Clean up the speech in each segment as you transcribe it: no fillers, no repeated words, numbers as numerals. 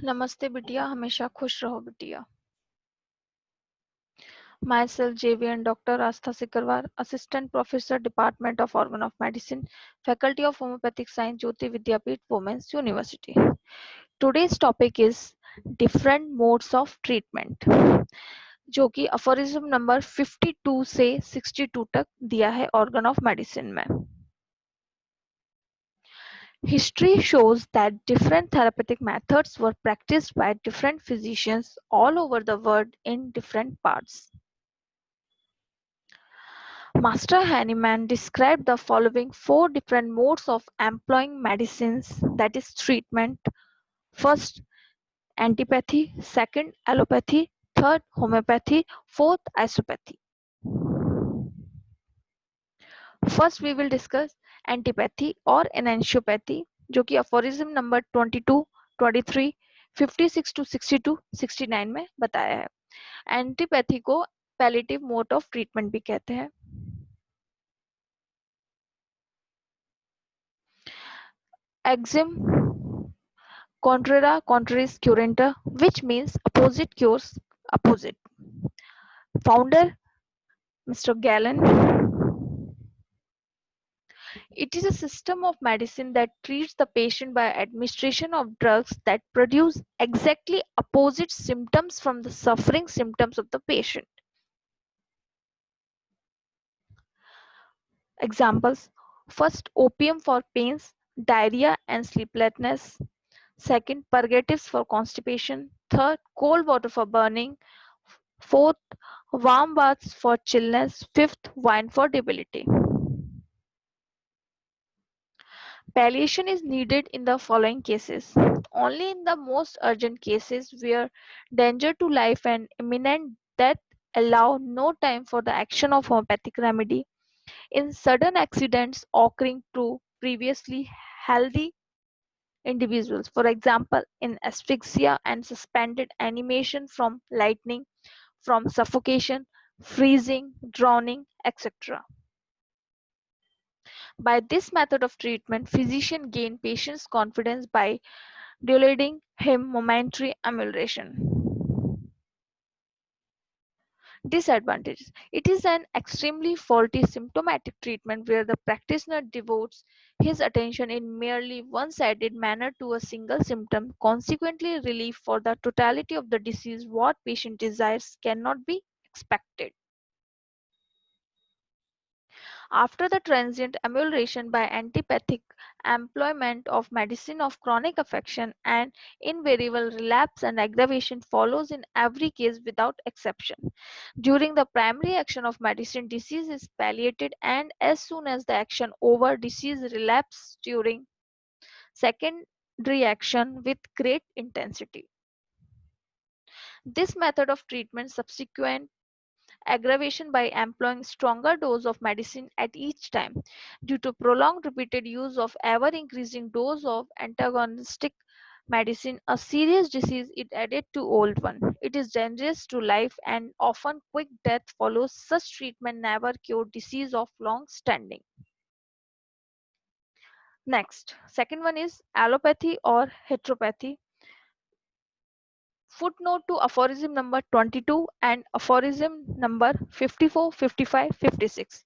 नमस्ते बिटिया, हमेशा खुश रहो बिटिया। Myself JVN Dr. Astha Sikarwar, Assistant Professor, Department of Organ of Medicine, Faculty of Homeopathic Science, Jyoti Vidyapeeth, Women's University. Today's topic is different modes of treatment, जो कि aphorism number 52 से 62 तक दिया है ऑर्गन ऑफ मेडिसिन में. History shows that different therapeutic methods were practiced by different physicians all over the world in different parts. Master Hahnemann described the following four different modes of employing medicines, that is treatment. First, antipathy, second, allopathy, third, homeopathy, fourth, osteopathy. First, we will discuss antipathy or enantiopathy, जो कि aphorism number 22, 23, 56 to 62, 69 में बताया है. Antipathy को palliative mode of treatment भी कहते हैं. Eczema contra contraris curenta, which means opposite cures opposite. Founder Mr. Galen. It is a system of medicine that treats the patient by administration of drugs that produce exactly opposite symptoms from the suffering symptoms of the patient. Examples: first, opium for pains, diarrhea, and sleeplessness. Second, purgatives for constipation. Third, cold water for burning. Fourth, warm baths for chillness. Fifth, wine for debility. Palliation is needed in the following cases: only in the most urgent cases where danger to life and imminent death allow no time for the action of homeopathic remedy; in sudden accidents occurring to previously healthy individuals, for example, in asphyxia and suspended animation from lightning, from suffocation, freezing, drowning, etc. By this method of treatment, physicians gain patient's confidence by dilating him momentary amelioration. Disadvantages: it is an extremely faulty symptomatic treatment where the practitioner devotes his attention in merely one-sided manner to a single symptom. Consequently, relief for the totality of the disease what patient desires cannot be expected. After the transient amelioration by antipathic employment of medicine of chronic affection, an invariable relapse and aggravation follows in every case without exception. During the primary action of medicine, disease is palliated, and as soon as the action over, disease relapses during secondary action with great intensity. This method of treatment subsequent aggravation by employing stronger dose of medicine at each time. Due to prolonged repeated use of ever increasing dose of antagonistic medicine, a serious disease is added to old one. It is dangerous to life and often quick death follows. Such treatment never cure disease of long standing. Next, second one is allopathy or heteropathy. Footnote to aphorism number 22 and aphorism number 54, 55, 56.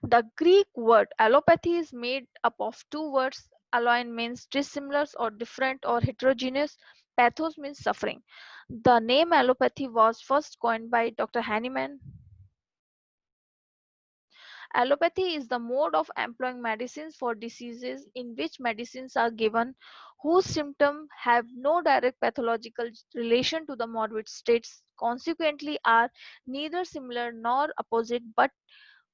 The Greek word allopathy is made up of two words. Alloin means dissimilar or different or heterogeneous. Pathos means suffering. The name allopathy was first coined by Dr. Hahnemann. Allopathy is the mode of employing medicines for diseases in which medicines are given whose symptoms have no direct pathological relation to the morbid states, consequently are neither similar nor opposite but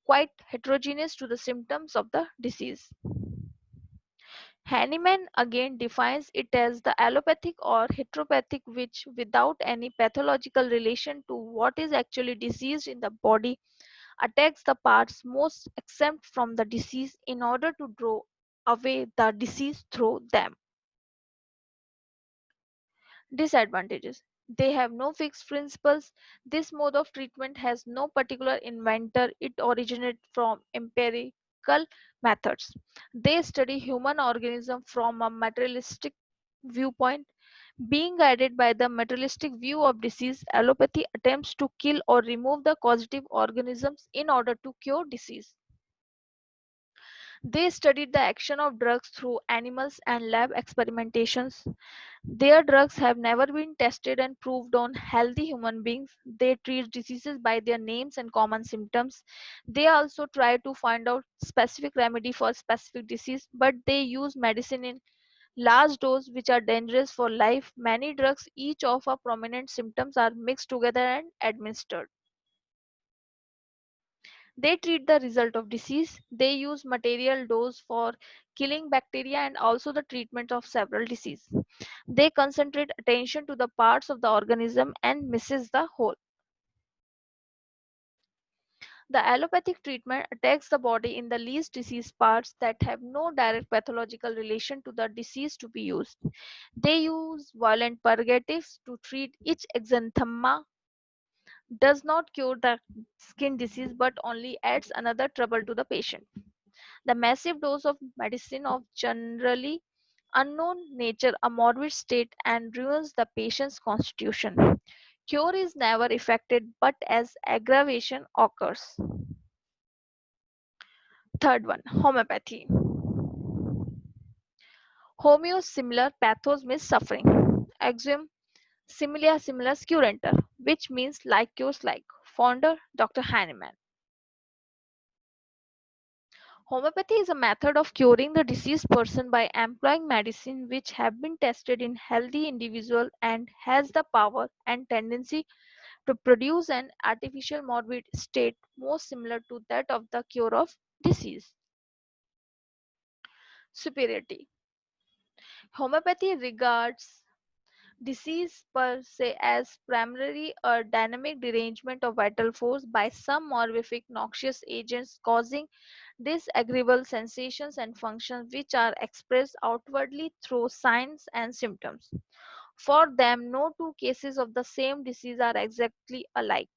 quite heterogeneous to the symptoms of the disease. Hahnemann again defines it as the allopathic or heteropathic which, without any pathological relation to what is actually diseased in the body, attacks the parts most exempt from the disease in order to draw away the disease through them. Disadvantages: they have no fixed principles. This mode of treatment has no particular inventor. It originated from empiric analytical methods. They study human organism from a materialistic viewpoint. Being guided by the materialistic view of disease, allopathy attempts to kill or remove the causative organisms in order to cure disease. They studied the action of drugs through animals and lab experimentations. Their drugs have never been tested and proved on healthy human beings. They treat diseases by their names and common symptoms. They also try to find out specific remedy for specific disease, but they use medicine in large doses which are dangerous for life. Many drugs, each of a prominent symptoms, are mixed together and administered. They treat the result of disease. They use material dose for killing bacteria and also the treatment of several diseases. They concentrate attention to the parts of the organism and misses the whole. The allopathic treatment attacks the body in the least diseased parts that have no direct pathological relation to the disease to be used. They use violent purgatives to treat itch. Exanthema does not cure the skin disease but only adds another trouble to the patient. The massive dose of medicine of generally unknown nature a morbid state and ruins the patient's constitution. Cure is never effected but as aggravation occurs. Third one, homeopathy. Homeo similar, pathos means suffering. Axiom similia similus curenter, which means like cures like. Founder Dr. Hahnemann. Homeopathy is a method of curing the diseased person by employing medicine which have been tested in healthy individual and has the power and tendency to produce an artificial morbid state most similar to that of the cure of disease. Superiority. Homeopathy regards disease per se as primarily a dynamic derangement of vital force by some morphic noxious agents causing disagreeable sensations and functions which are expressed outwardly through signs and symptoms. For them, no two cases of the same disease are exactly alike.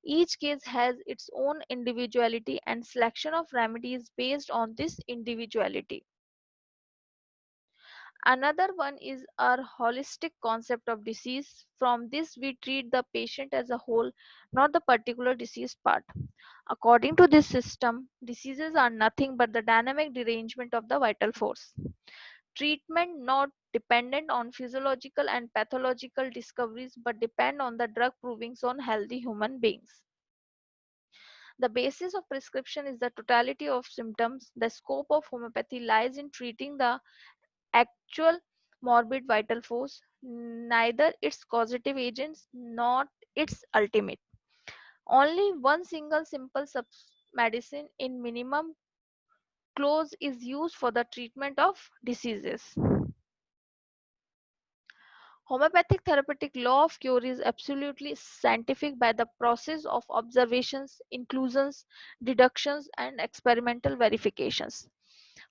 Each case has its own individuality and selection of remedies based on this individuality. Another one is our holistic concept of disease. From this, we treat the patient as a whole, not the particular disease part. According to this system, diseases are nothing but the dynamic derangement of the vital force. Treatment not dependent on physiological and pathological discoveries but depend on the drug provings on healthy human beings. The basis of prescription is the totality of symptoms. The scope of homeopathy lies in treating the actual morbid vital force, neither its causative agents nor its ultimate. Only one single simple medicine in minimum clause is used for the treatment of diseases. Homeopathic therapeutic law of cure is absolutely scientific by the process of observations, inclusions, deductions, and experimental verifications.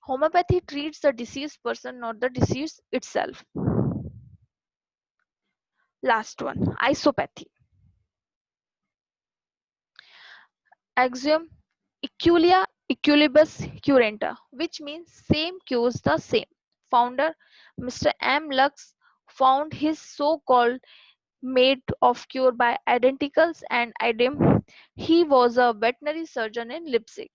Homeopathy treats the diseased person, not the disease itself. Last one, isopathy. Axiom equalia equilibus curenta, which means same cures the same. Founder Mr. M. Lux found his so-called made of cure by identicals and idem. He was a veterinary surgeon in Leipzig.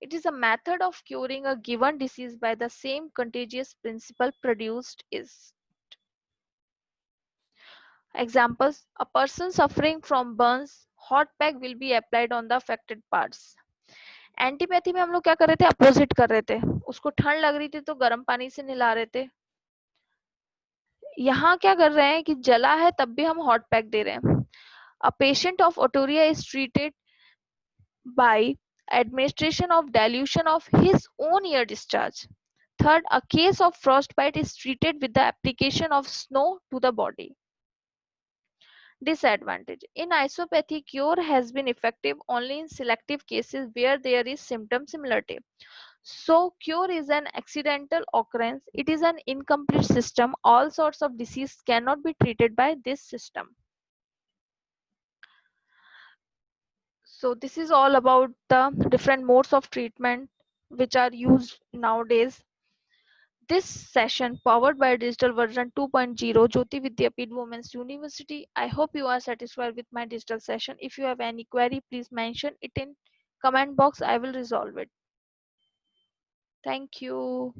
It is a method of curing a given disease by the same contagious principle produced is. Examples: a person suffering from burns, hot pack will be applied on the affected parts. Antipathy में हम लोग क्या कर रहे थे, opposite कर रहे थे, उसको ठंड लग रही थी तो गर्म पानी से नहला रहे थे. यहाँ क्या कर रहे हैं कि जला है तब भी हम हॉट पैक दे रहे हैं. A patient of otorrhea is treated by administration of dilution of his own ear discharge. Third, a case of frostbite is treated with the application of snow to the body. Disadvantage: in isopathy, cure has been effective only in selective cases where there is symptom similarity. So, cure is an accidental occurrence. It is an incomplete system. All sorts of disease cannot be treated by this system. So this is all about the different modes of treatment which are used nowadays. This session powered by digital version 2.0 Jyoti Vidyapeeth Women's University. I hope you are satisfied with my digital session. If you have any query, please mention it in comment box. I will resolve it. Thank you.